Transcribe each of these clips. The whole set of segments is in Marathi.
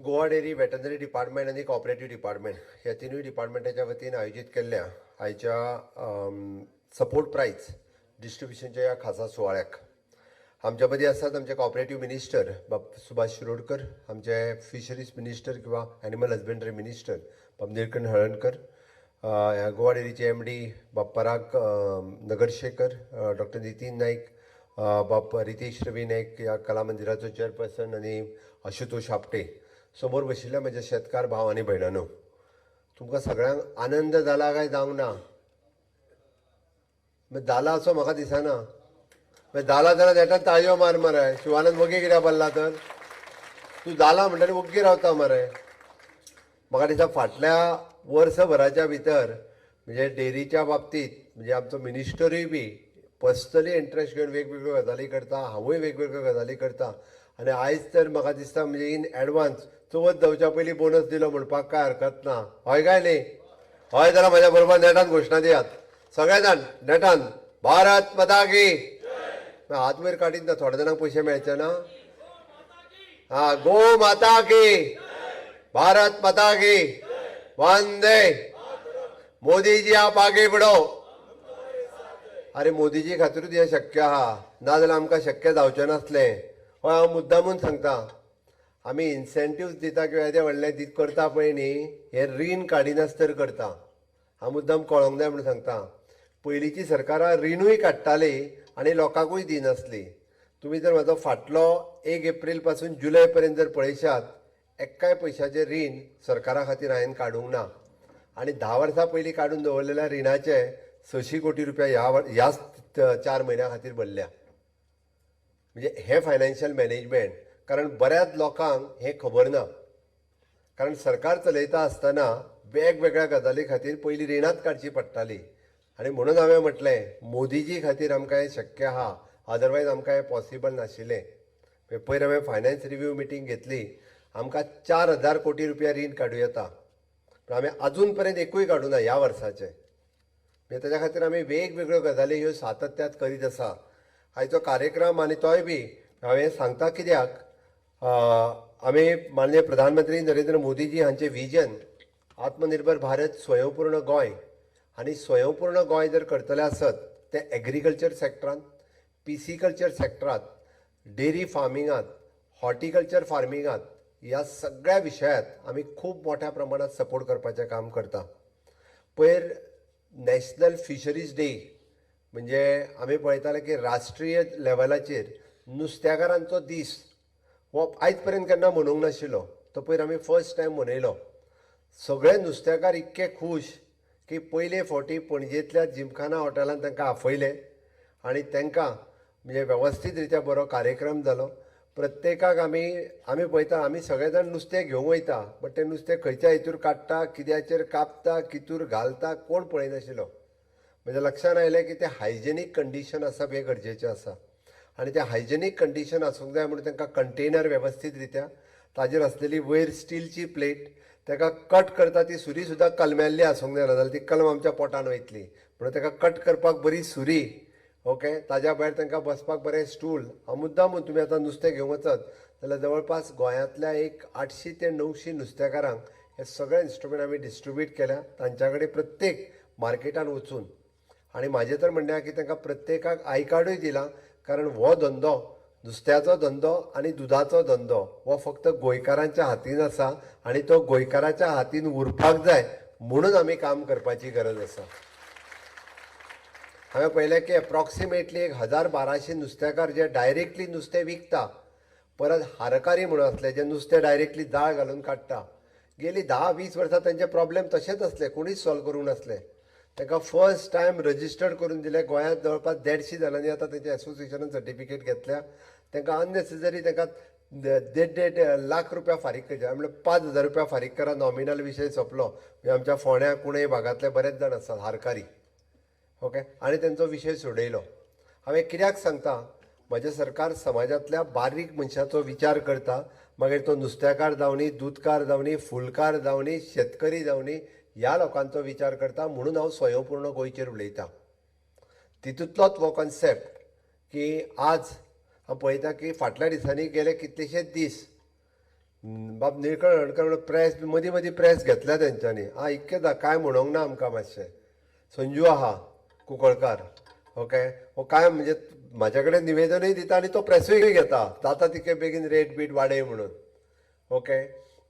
गोवा डेअरी वेटनरी डिपार्टमेंट आणि कॉपरेटिव्ह डिपार्टमेंट ह्या तिनूय डिपार्टमेंटाच्या वतीन आयोजित केल्ल्या आयच्या सपोर्ट प्राइज डिस्ट्रीब्युशनच्या ह्या खासा सुवाळ्याक आमच्या मदीं आसात आमचे कॉपरेटिव्ह मिनिस्टर बाब सुभाष शिरोडकर, आमचे फिशरीज मिनिस्टर किंवा एनिमल हजबेंड्री मिनिस्टर बाब निळकंठ हळर्णकर, गोवा डेअरीचे MD बाब पराग नगरशेखर, डॉक्टर नितीन नाईक, बाब रितेश रवी नाईक या कला मंदिराचो चेअरपर्सन आणि आशुतोष आपटे, समोर बशिल्ल्या म्हज्या शेतकार भाव आनी भयणांनो, तुमकां सगळ्यांक आनंद जाला काय जावंक ना? जाला असो म्हाका दिसना. जाला जाल्यार नेटान ताळयो मार मरे. शिवानंद वगे कित्याक बोल्ला तर तूं जाला म्हणटरी वग्गी रावता मरे. म्हाका दिसता फाटल्या वर्सभराच्या भितर म्हणजे डेअरीच्या बाबतींत म्हणजे आमचो मिनिस्टरूय बी पर्सनली इंट्रस्ट घेवन वेगवेगळ्यो गजाली करता, हांवूय वेगवेगळ्यो गजाली करता. आनी आयज तर म्हाका दिसता म्हणजे इन एडवान्स चवथ जावच्या पयलीं बोनस दिलो म्हणपाक काय हरकत ना. हय काय न्ही? हय जाल्यार म्हाज्या बरोबर नेटान घोशणा दियात सगळे जाण नेटान. भारत माता की. हात वयर काडीत ना, थोड्या जाणांक पयशे मेळचे ना. गो माता की, भारत माता की, वंदे मोदीजी आप आगे बढो. अरे मोदीजी खातीरूच हें शक्य आहा, नाजाल्यार आमकां शक्य जावचें नासलें. हय हांव मुद्दामून सांगता, आमी इन्सेंटिव्स दिता किंवा येदें व्हडलें दीत करता पळय न्ही, हें रीण काडिनासतना करता. हांव मुद्दाम कळोंक जाय म्हणून सांगता. पयलींची सरकारां रिणूय काडटाली आनी लोकांकूय दिनासली. तुमी जर म्हाजो फाटलो 1 एप्रील पासून जुलय पर्यंत जर पळयशात, एक्काय पयशाचें रीण सरकारा खातीर हांवें काडूंक ना. आनी 10 वर्सां पयलीं काडून दवरलेल्या रिणाचे 600 कोटी रुपया ह्याच 4 म्हयन्या खातीर भरल्या. म्हणजे हे फायनान्शियल मॅनेजमेंट. कारण बऱ्याच लोकांक हें खबर ना. कारण सरकार चलयता आसतना वेगवेगळ्या गजाली खातीर पयलीं रिणांत काडची पडटाली. आनी म्हणून हांवें म्हटलें मोदीजी खातीर आमकां हें शक्य आहा, अदरवायज आमकां हें पॉसिबल नाशिल्लें. पयर हांवें फायनान्स रिव्यू मिटींग घेतली, आमकां 4000 कोटी रुपया रीण काडूं येता, पूण हांवें अजून पर्यंत एकूय काडूं ना ह्या वर्साचें. म्हणजे तेच्या खातीर आमी वेगवेगळ्यो गजाली ह्यो सातत्यात करीत आसा. आयचो कार्यक्रम आनी तोय बी हांवें सांगता कित्याक, आमी माननीय प्रधानमंत्री नरेंद्र मोदीजी हांचें विजन आत्मनिर्भर भारत, स्वयंपूर्ण गोंय. आनी स्वयंपूर्ण गोंय जर करतले आसत ते एग्रीकल्चर सॅक्टरांत, पिसिकल्चर सेक्टरांत, डेअरी फार्मिंगांत, हॉर्टिकल्चर फार्मिंगांत, ह्या सगळ्या विशयांत आमी खूब मोठ्या प्रमाणात सपोर्ट करपाचें काम करता. पयर नॅशनल फिशरीज डे म्हणजे आमी पळयताले की राष्ट्रीय लेवलाचेर नुस्तेकारांचो दीस हो आयज पर्यंत केन्ना मनोवंक नाशिल्लो. तो पयर आमी फर्स्ट टायम मनयलो. सगळे नुस्तेकार इतके खूश की पयले फावटी पणजेंतल्या जिमखाना हॉटेलांत तांकां आफयले आनी तांकां म्हणजे वेवस्थीत रित्या बरो कार्यक्रम जालो. प्रत्येकाक आमी पळयता, आमी सगळे जाण नुस्तें घेवंक वयता, बट तें नुस्तें खंयच्या हितूर काडटा, कित्याचेर कापता, कितूर घालता, कोण पळयनाशिल्लो. म्हज्या लक्षांत आयलें की तें हायजेनीक कंडिशन आसप हें गरजेचें आसा. आनी तें हायजेनीक कंडिशन आसूंक जाय म्हणून तांकां कंटेनर वेवस्थीत रित्या, ताजेर आसलेली वयर स्टीलची प्लेट, ताका कट करता ती सुरी सुद्दां कलमेल्ली आसूंक जाय, नाजाल्यार ती कलम आमच्या पोटान वयतली. म्हणून ताका कट करपाक बरी सुरी, ओके. ताज्या भायर तांकां बसपाक बरें स्टूल. हांव मुद्दामून तुमी आतां नुस्तें घेवंक वचत जाल्यार जवळपास गोंयांतल्या एक 800 ते 900 नुस्तेकारांक हे सगळे इन्स्ट्रुमेंट आमी डिस्ट्रिब्यूट केल्या, तांच्या कडेन प्रत्येक मार्केटान वचून. आनी म्हाजें तर म्हणणें आहा की तांकां प्रत्येकाक आय कार्डूय दिलां. कारण हो धंदो, नुस्त्याचो धंदो आनी दुदाचो धंदो हो फक्त गोंयकारांच्या हातीन आसा आनी तो गोंयकाराच्या हातीन उरपाक जाय म्हणून आमी काम करपाची गरज आसा. हांवें पळयलें की एप्रॉक्सिमेटली 1000-1200 नुस्तेकार जे डायरेक्टली नुस्तें विकता. परत हारकारी म्हणून आसले जे नुस्तें डायरेक्टली जाळ घालून काडटा. गेली 10-20 वर्सां तांचे प्रॉब्लेम तशेंच आसले, कोणीच सॉल्व करूंक नासले. तांकां फर्स्ट टायम रजिस्टर्ड करून दिले. गोंयांत जवळपास 150 जाणांनी आतां तेंच्या एसोसिएशनान सर्टिफिकेट घेतल्या. तांकां अननेसेसरी तांकां 1.5 लाख रुपया फारीक करचे, म्हणजे 5000 रुपया फारीक करा. नॉमिनल विशय सोंपलो. म्हणजे आमच्या फोंड्या कुणय भागांतले बरेच जाण आसात हारकारी, ओके. आनी तेंचो विशय सोडयलो. हांवें कित्याक सांगता, म्हजें सरकार समाजांतल्या बारीक मनशाचो विचार करता. मागीर तो नुस्तेकार जावनी, दूदकार जावनी, फुलकार जावनी, शेतकरी जावनी, ह्या लोकांचो विचार करता. म्हणून हांव स्वयंपूर्ण गोंयचेर उलयतां. तितूंतलोच हो कॉन्सेप्ट की आज हांव पळयता की फाटल्या दिसांनी गेले कितलेशेच दीस बाब निळकण हणकर प्रेस मदीं मदीं प्रेस घेतल्या तेंच्यांनी इतकें कांय म्हणोंक ना आमकां मातशें. संजू आहा कुंकळकार ओके हो काय म्हणजे म्हाजे कडेन निवेदनूय दिता आनी तो प्रेसूय घेता जाता तितके बेगीन रेट बीट वाडय म्हणून. ओके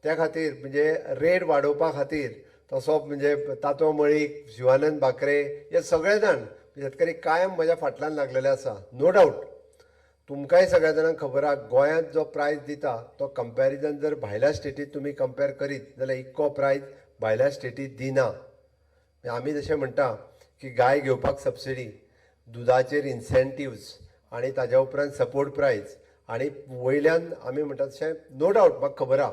त्या खातीर म्हणजे रेट वाडोवपा खातीर तसो म्हणजे तातो मळीक शिवानंद भाकरे हे सगळे जाण शेतकरी कायम म्हज्या फाटल्यान लागलेले आसा. नो डावट तुमकांय सगळ्या जाणांक खबर आहा गोंयांत जो प्रायस दिता तो कंपॅरिजन जर भायल्या स्टेटीत तुमी कंपेर करीत जाल्यार इतको प्रायस भायल्या स्टेटीत दिना. आमी जशें म्हणटा की गाय घेवपाक सबसिडी, दुधाचेर इन्सेंटिव्स आनी ताज्या उपरांत सपोर्ट प्रायस आनी वयल्यान आमी म्हणटा तशें नो डावट म्हाका खबर आहा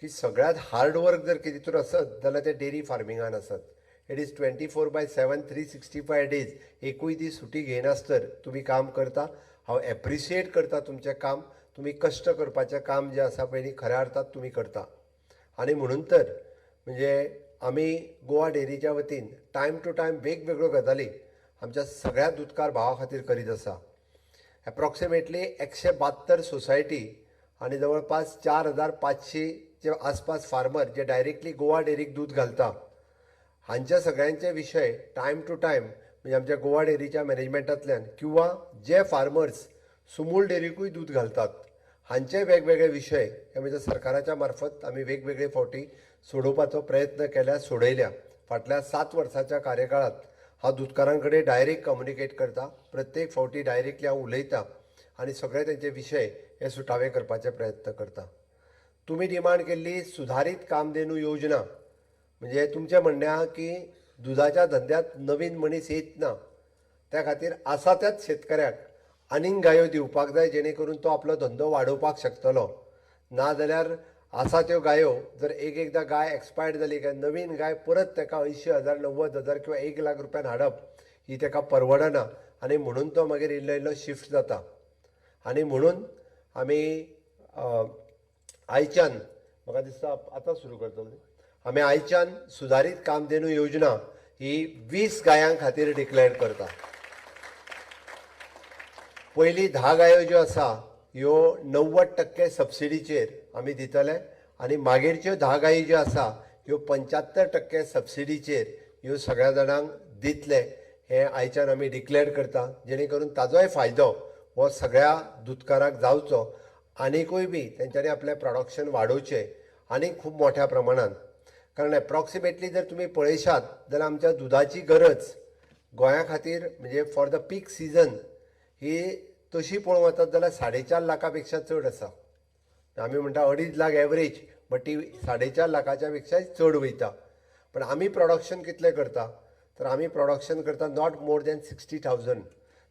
की सगळ्यांत हार्ड वर्क जर कितें तर आसत जाल्यार ते डेरी फार्मिंगान आसत. इट इज 24/7 365 days एकूय दीस सुटी घेयनासतर तुमी काम करता. हांव एप्रिशिएट करता तुमचें काम. तुमी कश्ट करपाचें काम जें आसा पळय न्ही खऱ्या अर्थात तुमी करता. आनी म्हणून तर म्हणजे आमी गोवा डेरीच्या वतीन टायम टू टायम वेगवेगळ्यो गजाली आमच्या सगळ्या दूदकार भावा खातीर करीत आसा. एप्रॉक्सिमेटली 172 सोसायटी आनी जवळपास 4500चे आसपास फार्मर जे डायरेक्टली गोवा डेरीक दूद घालता हांच्या सगळ्यांचे विशय टायम टू टायम म्हणजे आमच्या गोवा डेरीच्या मॅनेजमेंटांतल्यान किंवा जे फार्मर्स सुमूल डेरीकूय दूद घालतात हांचे वेगवेगळे विशय हे म्हणजे सरकाराच्या मार्फत आमी वेगवेगळे फावटी सोडोवपाचो प्रयत्न केल्या सोडयल्या. फाटल्या 7 वर्साच्या कार्यकाळात हांव दूदकारां कडेन डायरेक्ट कम्युनिकेट करता. प्रत्येक फावटी डायरेक्टली हांव उलयतां आनी सगळे तेंचे विशय हे सुटावे करपाचे प्रयत्न करता. तुमी डिमांड केल्ली सुधारीत कामधेनू योजना म्हणजे तुमचें म्हणणें आहा की दुधाच्या धंद्यात नवीन मनीस येत ना त्या खातीर आसा त्याच शेतकऱ्याक आनीक गायो दिवपाक जाय जेणे करून तो आपलो धंदो वाडोवपाक शकतलो. नाजाल्यार आसा त्यो गायो जर एकदां गाय एक्सपायर्ड जाली काय नवीन गाय परत ताका 80,000 90,000 किंवा 1 लाख रुपयान हाडप ही ताका परवडना आनी म्हणून तो मागीर इल्लो इल्लो शिफ्ट जाता. आनी म्हणून आमी आयच्यान म्हाका दिसता आतां सुरू करतलो आमी आयच्यान सुधारीत कामधेनू योजना ही 20 गायां खातीर डिक्लेअर करता. पयली 10 गायो ज्यो आसा ह्यो 90% सबसिडीचेर आमी दितले आनी मागीरच्यो 10 गायी ज्यो आसा ह्यो 75% सबसिडीचेर ह्यो सगळ्या जाणांक दितले. हे आयच्यान आमी डिक्लेअर करता जेणे करून ताजोय फायदो हो सगळ्या दूदकारांक जावचो आनीकूय बी तेंच्यांनी आपलें प्रोडक्शन वाडोवचें आनी खूब मोठ्या प्रमाणांत. कारण एप्रॉक्सिमेटली जर तुमी पळयशात जाल्यार आमच्या दुधाची गरज गोंया खातीर म्हणजे फॉर द पीक सिजन ही तशी पळोवंक वतात जाल्यार 4.5 लाखा पेक्षा चड आसा. आमी म्हणटा 2.5 लाख एवरेज बट ती 4.5 लाखाच्या पेक्षा चड वयता. पण आमी प्रोडक्शन कितलें करता तर आमी प्रोडक्शन करता नॉट मोर दॅन 60,000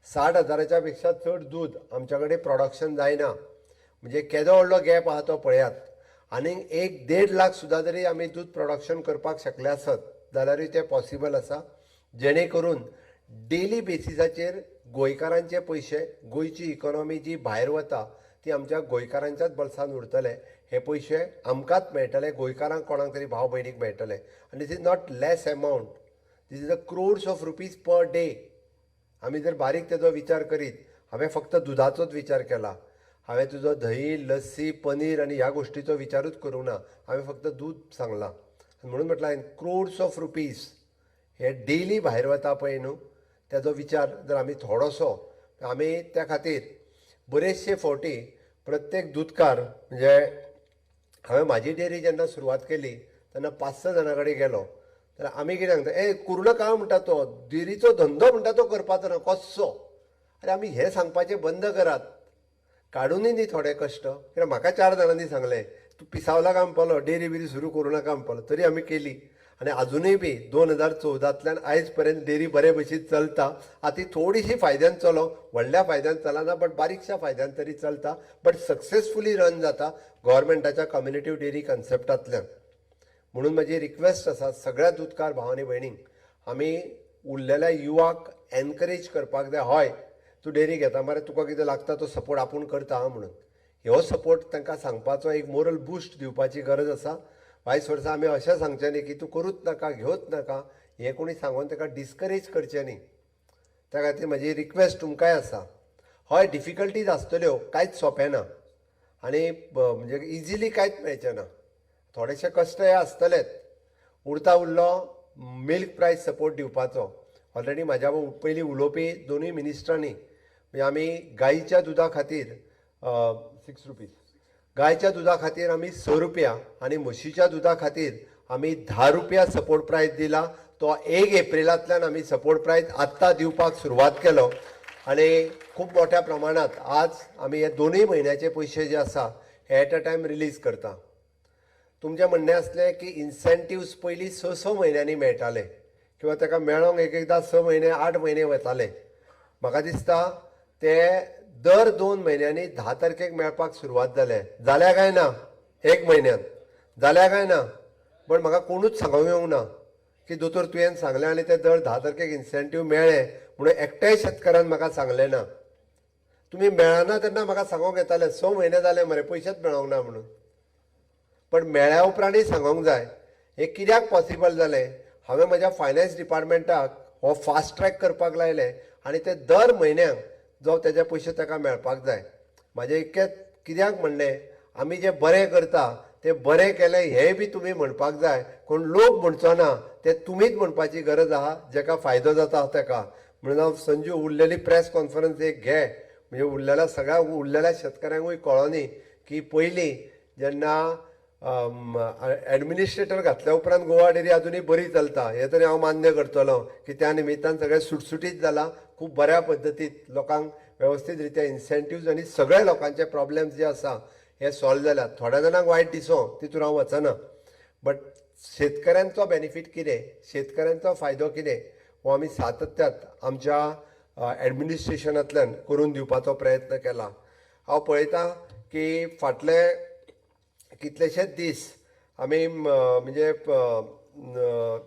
60,000च्या पेक्षा चड दूद आमच्या कडेन प्रोडक्शन जायना. म्हणजे केदो व्हडलो गॅप आहा तो पळयात. आनीक 1-1.5 लाख सुद्दां जरी आमी दूद प्रोडक्शन करपाक शकले आसत जाल्यारूय तें पॉसिबल आसा जेणे करून डेली बेसिसाचेर गोंयकारांचे पयशे गोंयची इकॉनॉमी जी भायर वता ती आमच्या गोंयकारांच्याच बळसान उरतले. हे पयशे आमकांच मेळटले गोंयकारांक कोणाक तरी भाव भयणीक मेळटले. आनी this is not less amount. This is a crores of rupees per day. आमी जर बारीक तेजो विचार करीत हांवें फक्त दुधाचोच विचार केला. हांवें तुजो दही लस्सी पनीर आनी ह्या गोश्टीचो विचारूच करूं ना. हांवें फक्त दूद सांगलां म्हणून म्हटलें हांवें क्रोर्स ऑफ रुपीज हे डेली भायर वता पळय न्हू तेजो विचार जर आमी थोडोसो आमी त्या खातीर बरेचशे फावटी प्रत्येक दूदकार म्हणजे हांवें म्हाजी डेरी जेन्ना सुरवात केली तेन्ना 5-6 जाणां कडेन गेलो जाल्यार आमी कितें सांगता करूं नाका म्हणटा तो डेरीचो धंदो म्हणटा तो करपाचो ना कसो. अरे आमी हें सांगपाचें बंद करात. काडूनय न्ही थोडे कश्ट. कित्याक म्हाका 4 जाणांनी सांगलें तूं पिसावला काम पावलो डेरी बिरी सुरू करूं नाका म्हणपालो तरी आमी केली आनी अजुनूय बी 2014तल्यान आयज पर्यंत डेरी बरे भशेन चलता. आतां थोडीशी फायद्यान चलो व्हडल्या फायद्यान चलना बट बारीकशा फायद्यान तरी चलता बट सक्सेसफुली रन जाता गव्हर्मेंटाच्या कम्युनिटी डेरी कन्सेप्टांतल्यान. म्हणून म्हजी रिक्वेस्ट आसा सगळ्या दूदकार भावांनी भयणींक आमी उरलेल्या युवाक एनकरेज करपाक जाय. हय तूं डेरी घेता मरे तुका कितें लागता तो सपोर्ट आपूण करता म्हणून ह्यो सपोर्ट तांकां सांगपाचो एक मोरल बूस्ट दिवपाची गरज आसा. वायस वर्सा आमी अशें सांगचें न्ही की तूं करूच नाका घेवच नाका हें कोणी सांगून ताका डिस्करेज करचें न्ही. त्या खातीर म्हजी रिक्वेस्ट तुमकांय आसा. हय डिफिकल्टीज आसतल्यो कांयच सोंपें ना आनी म्हणजे इजिली कांयच मेळचें ना. थोडेशे कश्ट हे आसतलेच. उरता उरलो मिल्क प्रायस सपोर्ट दिवपाचो. ऑलरेडी म्हाज्या पयलीं उलोवपी दोनूय मिनिस्टरांनी म्हणजे आमी गायीच्या दुधा खातीर 6 रुपीज, गायच्या दुधा खातीर आमी 6 रुपया आनी म्हशीच्या दुधा खातीर आमी 10 रुपया सपोर्ट प्रायस दिला. तो 1 एप्रिलांतल्यान आमी सपोर्ट प्रायस आत्तां दिवपाक सुरवात केलो आनी खूब मोठ्या प्रमाणात आज आमी हे दोनूय म्हयन्याचे पयशे जे आसा हे एट अ टायम रिलीज करता. तुमचें म्हणणें आसलें की इन्सेंटिव्स पयलीं 6 म्हयन्यांनी मेळटाले किंवा ताका मेळोंक एकदां 6 म्हयने 8 म्हयने वताले. म्हाका दिसता ते दर 2 म्हयन्यांनी 10 तारखेक मेळपाक सुरवात जाल्या काय ना, 1 म्हयन्यान जाल्या काय ना. पण म्हाका कोणूच सांगूंक येवंक ना की दोतोर तुवें सांगलें आनी ते दर 10 तारखेक इन्सेंटीव मेळ्ळे म्हणून एकट्याय शेतकारान म्हाका सांगलें ना. तुमी मेळना तेन्ना म्हाका सांगूंक येताले 6 म्हयने जाले मरे पयशेच मेळोंक ना म्हणून. पण मेळ्या उपरांतय सांगूंक जाय हे कित्याक पॉसिबल जालें. हांवें म्हज्या फायनान्स डिपार्टमेंटाक हो फास्ट ट्रॅक करपाक लायले आनी ते दर म्हयन्याक जो तेजे पयशे ताका मेळपाक जाय. म्हाजें इतकेंच कित्याक म्हणलें आमी जें बरें करता तें बरें केलें हेंय बी तुमी म्हणपाक जाय. कोण लोक म्हणचो ना ते तुमीच म्हणपाची गरज आहा जेका फायदो जाता ताका. म्हणून हांव संजू उरलेली प्रेस कॉन्फरन्स एक घे म्हणजे उरलेल्या सगळ्या उरलेल्या शेतकाऱ्यांकूय कळोनी की पयलीं जेन्ना एडमिनिस्ट्रेटर घातल्या उपरांत गोवा डेरी अजुनूय बरी चलता हे तरी हांव मान्य करतलो की त्या निमित्तान सगळें सुटसुटीत जाला. खूब बऱ्या पद्दतीन लोकांक वेवस्थीत रित्या इन्सेंटिव्स आनी सगळे लोकांचे प्रॉब्लेम्स जे आसा हे सॉल्व जाल्यात. थोड्या जाणांक वायट दिसो तितून हांव वचना. बट शेतकऱ्यांचो बेनिफीट कितें, शेतकऱ्यांचो फायदो कितें हो आमी सातत्यात आमच्या एडमिनिस्ट्रेशनांतल्यान करून दिवपाचो प्रयत्न केला. हांव पळयतां की फाटले कितलेशेच दीस आमी म्हणजे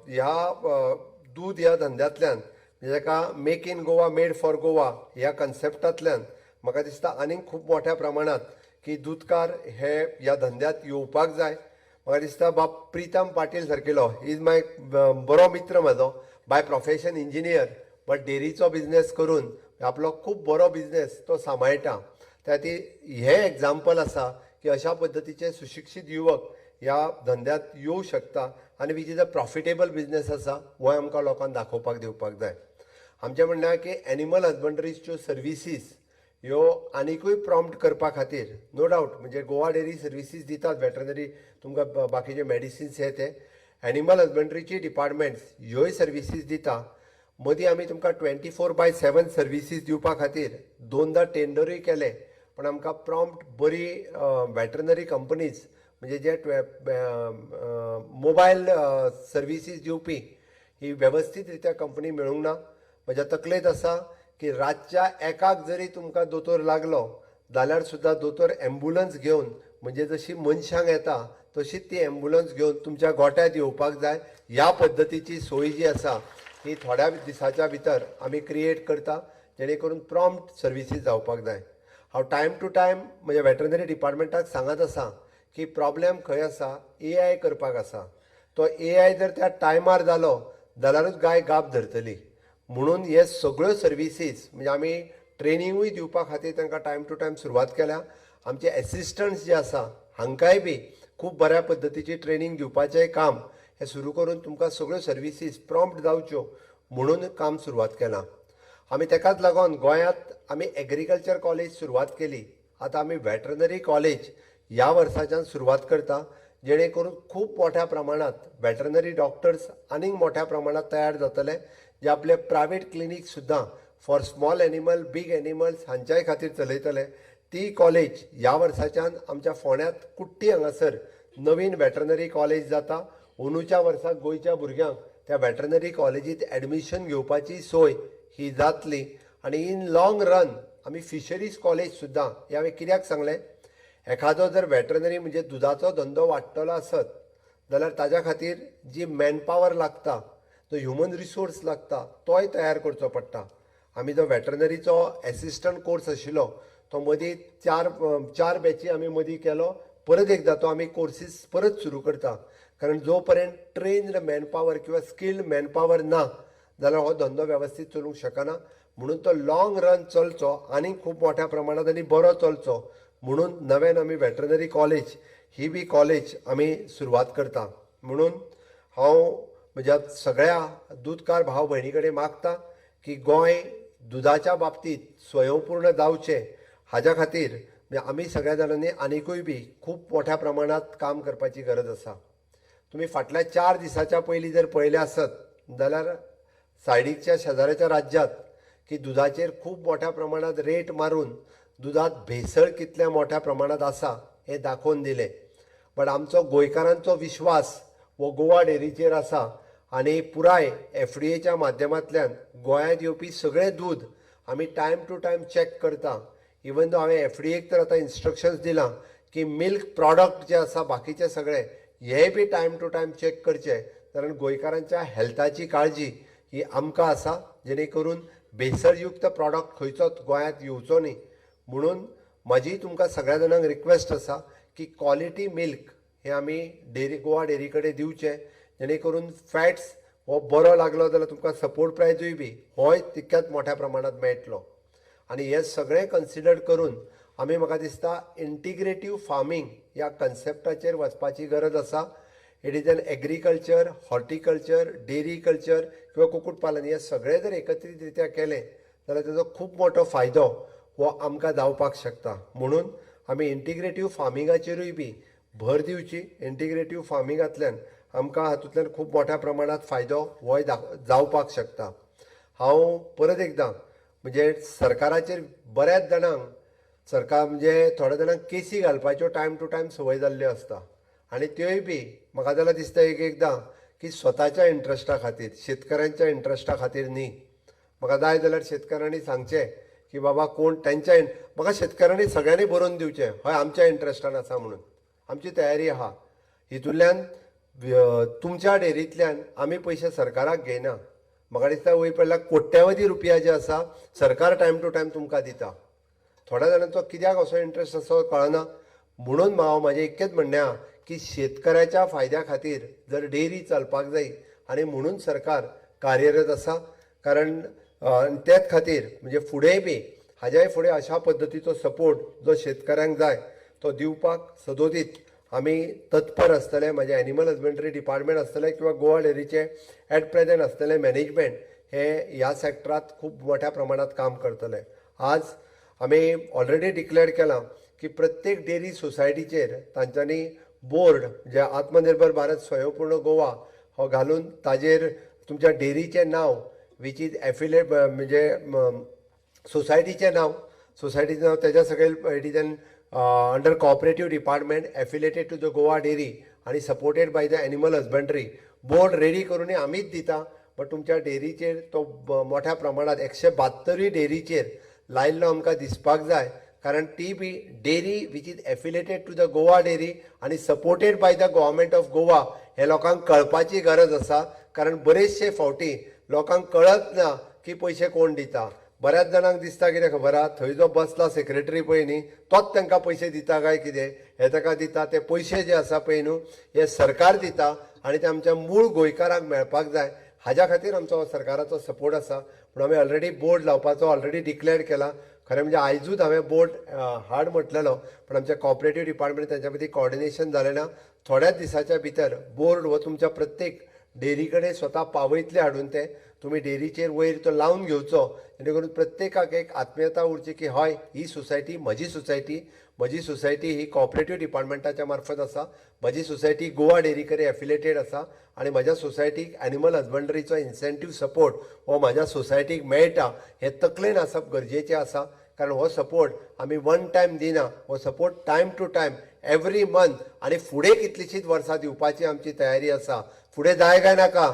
ह्या दूद ह्या धंद्यांतल्यान जेका make in Goa made for Goa ह्या कन्सेप्टांतल्यान म्हाका दिसता आनीक खूब मोठ्या प्रमाणांत की दूदकार हे ह्या धंद्यांत येवपाक जाय. म्हाका दिसता बाब प्रितम पाटील सारकेलो इज माय बरो मित्र म्हाजो, बाय प्रोफेशन इंजिनियर, बट डेरीचो बिझनेस करून आपलो खूब बरो बिझनेस तो सांबाळटा. त्या खातीर हे एग्जाम्पल आसा की अशा पद्दतीचे सुशिक्षीत युवक ह्या धंद्यांत येवं शकता आनी which is a profitable business आसा हो आमकां लोकांक दाखोवपाक दिवपाक जाय. आमचें म्हणणें की एनिमल हजबंड्रीच्यो सर्विसीस ह्यो आनिकूय प्रॉम्प्ट करपा खातीर नो डावट म्हणजे गोवा डेरी सर्विसीस दितात वेटरनरी तुमकां बाकीचे मेडिसिन्स हे ते एनिमल हजबंड्रीची डिपार्टमेंट्स ह्योय सर्विसीस दिता. मदीं आमी तुमकां 24/7 सर्विसीस दिवपा खातीर 2दा टेंडरूय केले पण आमकां प्रॉम्प्ट बरी वेटरनरी कंपनीज म्हणजे जे मोबायल सर्विसीस दिवपी ही वेवस्थीत रित्या कंपनी मेळूंक ना. म्हज्या तकलेंत आसा की रातच्या 1 जरी तुमकां दोतोर लागलो जाल्यार सुद्दां दोतोर एम्बुलन्स घेवन म्हणजे जशी मनशांक येता तशीच ती एम्बुलन्स घेवन तुमच्या गोठ्यात येवपाक जाय. ह्या पद्दतीची सोय जी आसा ही थोड्या दिसाच्या भितर आमी क्रिएट करता जेणे करून प्रॉम्प्ट सर्विसीस जावपाक जाय. हांव टायम टू टायम म्हणजे वेटरनरी डिपार्टमेंटाक सांगत आसा की प्रॉब्लेम खंय आसा AI करपाक आसा. तो AI जर त्या टायमार जालो जाल्यारूच गाय गाप धरतली. म्हणून हे सगळ्यो सर्विसीस म्हणजे आमी ट्रेनिंगूय दिवपा खातीर तांकां टायम टू टायम सुरवात केल्या. आमचे एसिस्टंट्स जे आसा हांकांय बी खूब बऱ्या पद्दतीची ट्रेनिंग दिवपाचें काम हे सुरू करून तुमकां सगळ्यो सर्विसीस प्रॉम्प्ट जावच्यो म्हणून काम सुरवात केलां. आमी तेकाच लागून गोंयांत आमी एग्रीकल्चर कॉलेज सुरवात केली. आतां आमी वेटरनरी कॉलेज ह्या वर्साच्यान सुरवात करता जेणे करून खूब मोठ्या प्रमाणांत वेटरनरी डॉक्टर्स आनीक मोठ्या प्रमाणांत तयार जातले जे आपले प्रायवेट क्लिनीक सुद्दां for small animal big animals हांच्याय खातीर चलयतले. ती कॉलेज ह्या वर्साच्यान आमच्या फोंड्यांत कुट्टी हांगासर नवीन वेटरनरी कॉलेज जाता. अंदूच्या वर्साक गोंयच्या भुरग्यांक त्या वेटरनरी कॉलेजींत एडमिशन घेवपाची सोय ही जातली आनी इन लॉंग रन आमी फिशरीज कॉलेज सुद्दां हे हांवें कित्याक सांगलें एखादो जर वेटरनरी म्हणजे दुधाचो धंदो वाडटलो आसत जाल्यार ताज्या खातीर जी मॅनपावर लागता जो ह्युमन रिसोर्स लागता तोय तयार करचो पडटा. आमी जो वेटरनरीचो एसिस्टंट कोर्स आशिल्लो तो मदीं चार बॅची आमी मदीं केलो. परत एकदां तो आमी कोर्सीस परत सुरू करता कारण जो पर्यंत ट्रेन्ड मॅनपावर किंवा स्किल्ड मॅनपावर ना जाल्यार हो धंदो वेवस्थीत चलूंक शकना. म्हणून तो लॉंग रन चलचो आनी खूब मोठ्या प्रमाणांत आनी बरो चलचो म्हणून नव्यान आमी वेटरनरी कॉलेज ही बी कॉलेज आमी सुरवात करता. म्हणून हांव म्हज्या सगळ्या दूधकार भाव भयणी कडेन मागता की गोंय दुधाच्या बाबतींत स्वयंपूर्ण जावचें हाज्या खातीर आमी सगळ्या जाणांनी आनिकूय बी खूब मोठ्या प्रमाणात काम करपाची गरज आसा. तुम्ही फाटल्या 4 दिसाच्या पयलीं जर पळयलें आसत जाल्यार सायडीकच्या शेजाऱ्याच्या राज्यांत की दुधाचेर खूब मोठ्या प्रमाणात रेट मारून दुधात भेसळ कितल्या मोठ्या प्रमाणात आसा हें दाखोवन दिलें. बट आमचो गोंयकारांचो विश्वास हो गोवा डेरीचेर आसा आनी पुराय FDA माध्यमांतल्यान गोंयांत येवपी सगळें दूद आमी टायम टू टायम चॅक करता. इवन दो हांवें FDAक तर आतां इन्स्ट्रक्शन्स दिलां की मिल्क प्रॉडक्ट जे आसा बाकीचे सगळे हे बी टायम टू टायम चॅक करचे, कारण गोंयकारांच्या हेल्थाची काळजी ही आमकां आसा, जेणे करून भेसळयुक्त प्रॉडक्ट खंयचोच गोंयांत येवचो न्ही. म्हणून म्हाजी तुमकां सगळ्या जाणांक रिक्वेस्ट आसा की क्वॉलिटी मिल्क हे आमी गोवा डेरी कडेन दिवचे, जेणे करून फॅट्स हो बरो लागलो जाल्यार तुमकां सपोर्ट प्रायजूय बी होय तितक्याच मोठ्या प्रमाणात मेळटलो. आनी हे सगळें कन्सिडर करून आमी म्हाका दिसता इंटिग्रेटीव फार्मींग ह्या कन्सेप्टाचेर वचपाची गरज आसा. It is an agriculture, horticulture, dairy culture किंवा कुक्कुटपालन हे सगळें जर एकत्रीत रित्या केलें जाल्यार ताजो खूब मोठो फायदो हो आमकां जावपाक शकता. म्हणून आमी इंटिग्रेटीव फार्मिंगाचेरूय बी भर दिवची. इंटिग्रेटीव फार्मिंगांतल्यान आमकां हातूंतल्यान खूब मोठ्या प्रमाणात फायदो होय जावपाक शकता. हांव परत एकदां म्हणजे सरकाराचेर बऱ्याच जाणांक सरकार म्हणजे थोड्या जाणांक केसी घालपाच्यो टायम टू टायम संवय जाल्ल्यो आसता आनी त्योय बी म्हाका जाल्यार दिसता एकदां की स्वताच्या इंट्रस्टा खातीर, शेतकऱ्यांच्या इंट्रस्टा खातीर न्ही. म्हाका जाय जाल्यार शेतकऱ्यांनी सांगचें की बाबा कोण तेंच्या म्हाका शेतकऱ्यांनी सगळ्यांनी बरोवन दिवचें हय आमच्या इंट्रस्टान आसा म्हणून. आमची तयारी आहा. हितूंतल्यान तुमच्या डेरींतल्यान आमी पयशे सरकाराक घेयना. म्हाका दिसता वयर पडल्यार कोट्यावधी रुपया जे आसा सरकार टायम टू टायम तुमकां दिता. थोड्या जाणांचो कित्याक असो इंट्रस्ट असो कळना. म्हणून हांव म्हाजें इतकेंच म्हणणें आहा की शेतकऱ्याच्या फायद्या खातीर जर डेरी चलपाक जाय आनी म्हणून सरकार कार्यरत आसा. कारण त्याच खातीर म्हणजे फुडेंय बी हाज्याय फुडें अशा पद्दतीचो सपोर्ट जो शेतकऱ्यांक जाय तो दिवपाक सदोदीत आमी तत्पर आसतले. म्हाजे एनिमल हजबंड्री डिपार्टमेंट आसतले किंवा गोवा डेरीचे एट प्रेझेंट आसतले मॅनेजमेंट हे ह्या सेक्टरांत खूब मोठ्या प्रमाणात काम करतले. आज आमी ऑलरेडी डिक्लेअर केलां की प्रत्येक डेरी सोसायटीचेर तांच्यांनी बोर्ड जे आत्मनिर्भर भारत स्वयंपूर्ण गोवा हो घालून ताजेर तुमच्या डेरीचें नांव वीच इज एफिलेट म्हणजे सोसायटीचें नांव तेज्या सकयल it is an under cooperative department affiliated to the Goa dairy आनी supported by the animal husbandry board ready करून आमीच दिता. बट तुमच्या डेरीचेर तो मोठ्या प्रमाणात 172 डेरीचेर लायिल्लो आमकां दिसपाक जाय, कारण ती बी dairy which is affiliated to the Goa dairy आनी supported by the government of Goa हे लोकांक कळपाची गरज आसा. कारण बरेचशे फावटी लोकांक कळत ना की पयशे कोण दिता. बऱ्याच जाणांक दिसता कितें खबर आहा थंय जो बसला सेक्रेटरी पळय न्ही तोच तांकां पयशे दिता काय कितें हे ताका दिता. ते पयशे जे आसा पळय न्हू हे सरकार दिता आनी ते आमच्या मूळ गोंयकारांक मेळपाक जाय. हाज्या खातीर आमचो सरकाराचो सपोर्ट आसा. पूण आमी ऑलरेडी बोर्ड लावपाचो ऑलरेडी डिक्लेअर केला. खरें म्हणजे आयजूच हांवें बोर्ड हाड म्हटलेलो, पण आमच्या कॉपरेटीव डिपार्टमेंट तांच्या मदीं कॉर्डिनेशन जालें ना. थोड्याच दिसाच्या भितर बोर्ड हो तुमच्या प्रत्येक डेरी कडेन स्वता पावयतले हाडून ते तुमी डेरीचेर वयर तो लावन घेवचो, जेणे करून प्रत्येकाक एक आत्मीयता उरची की हय ही सोसायटी म्हजी सोसायटी ही कॉपरेटीव डिपार्टमेंटाच्या मार्फत आसा. म्हजी सोसायटी गोवा डेरी कडेन एफिलेटेड आसा आनी म्हज्या सोसायटीक एनिमल हजबंड्रीचो इन्सेंटीव सपोर्ट हो म्हाज्या सोसायटीक मेळटा हें तकलेन आसप गरजेचें आसा. कारण हो सपोर्ट आमी वन टायम दिना, हो support time to time every month आनी फुडें कितलींशींच वर्सां दिवपाची आमची तयारी आसा. फुडें जाय काय नाका?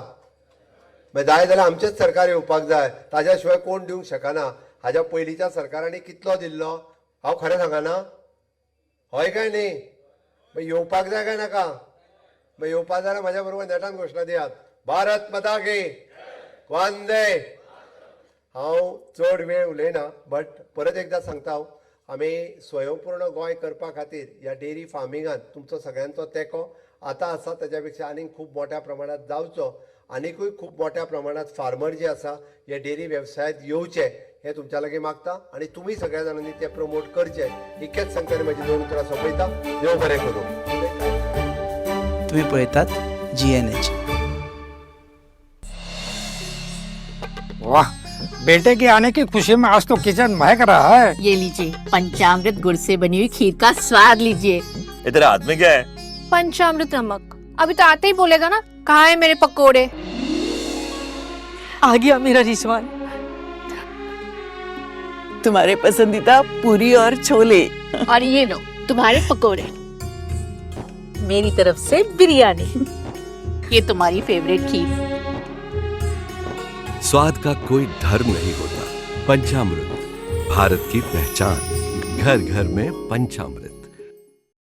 मागीर जाय जाल्यार आमचेच सरकार येवपाक जाय, ताज्या शिवाय कोण दिवंक शकना. हाज्या पयलींच्या सरकारांनी कितलो दिल्लो हांव खरें सांगना? हय काय न्ही? मागीर येवपाक जाय काय नाका? मागीर येवपाक जाल्यार म्हाज्या बरोबर नेटान घोशणा दियात. भारत माता की वंदे. हांव चड वेळ उलयना, बट परत एकदां सांगता हांव आमी स्वयंपूर्ण गोंय करपा खातीर ह्या डेरी फार्मिंगांत तुमचो सगळ्यांचो तेंको आतां आसा, ताच्या पेक्षा आनीक खूब मोठ्या प्रमाणात जावचो. आनीकूय खूब मोठ्या प्रमाणात फार्मर जे आसा हे डेरी वेवसायांत येवचे हे तुमच्या लगे मागता आणि तुम्ही सगळ्या जणांनी ते प्रमोट करचे इतकेच सांगता माझी 2 उतरां सोंपयता. देव बरें करूं. तुम्ही पळयतात GNH. वाह, बेटे के आने की खुशी में आज तो किचन महक रहा है. ये लीजिए पंचामृत गुड़ से बनी हुई खीर का स्वाद लीजिए. तेरे हाथ में क्या है? पंचामृत नमक. अभी तो आते ही बोलेगा ना कहाँ है मेरे पकोड़े. आ गया मेरा रिजवान. तुम्हारे पसंदीदा पूरी और छोले. और ये लो तुम्हारे पकोड़े. मेरी तरफ से बिरयानी. ये तुम्हारी फेवरेट खीर. स्वाद का कोई धर्म नहीं होता. पंचामृत, भारत की पहचान. घर घर में पंचामृत.